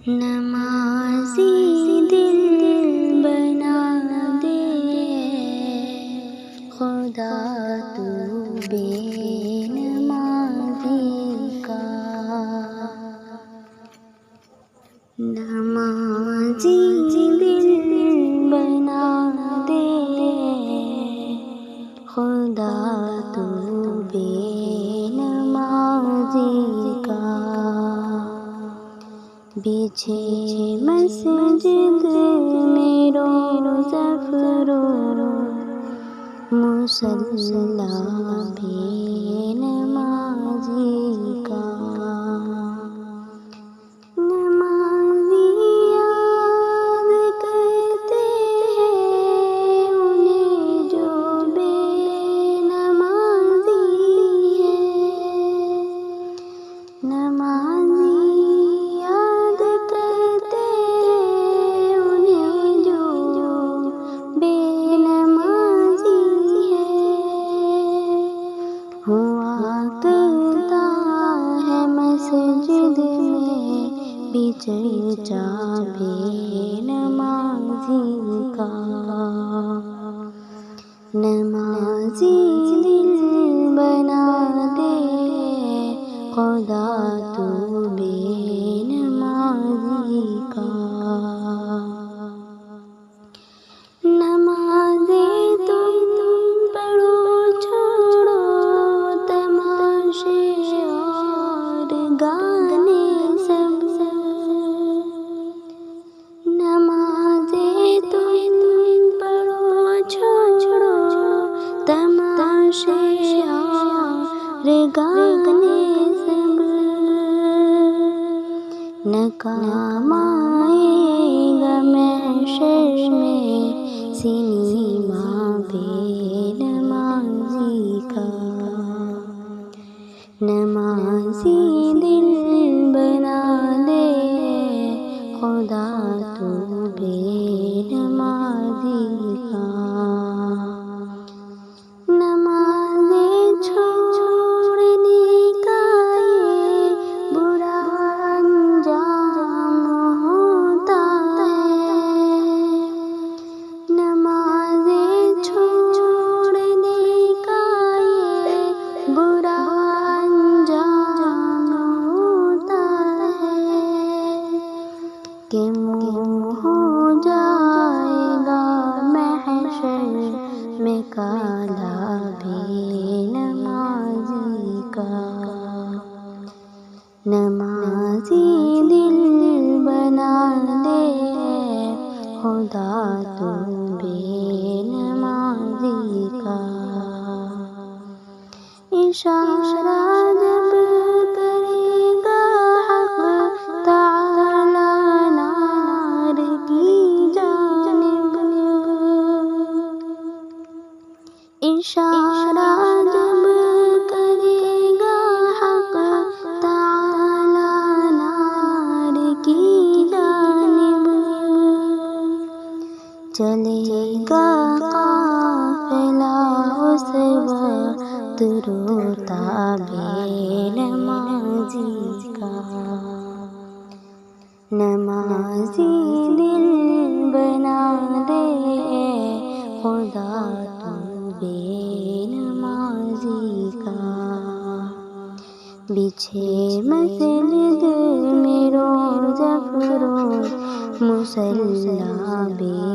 نمازی دل بنا دے خدا تو بے نمازی کا، نمازی دل بنا دے خدا تو بے نمازی کا، بچھے مسجد میں روز افروز مصلی بے نمازی کا، نمازی یاد کرتے ہیں انہیں جو بے نمازی ہے، نمازی یاد کرتے ہیں انہیں جو بے نمازی ہے، ہوا کرتا ہے مسجد میں بھی چرچا بے نمازی کا، نمازی دل بنا دے خدا تو بے نمازی کا، نمازیں تم پڑھو چھوڑو تماشے اور گانے سب، نمازیں تم پڑھو چھوڑو تماشے اور گانے سب، نہ کام آئے گا محشر میں سینما بے نمازی کا، نمازی دل بنا دے خدا تو بے نمازی کا، نمازیں چھوڑنے کا یہ برا انجام ہوتا ہے، نمازیں چھوڑنے کا یہ برا انجام ہوتا ہے، کہ منہ ہو جائے گا محشر میں کالا بے نمازی کا، نمازی دل بنا دے خدا تو بے نمازی کا، اشارہ جب کرے گا حق تعالی نار کی جانب، اشارہ جب کرے گا حق تعالی نار کی جانب، چلے گا قافلہ اس وقت روتا بے نمازی کا، نمازی دل بنا دے خدا تو بے نمازی کا، بچھے مسجد میں روز افروز مصلی بے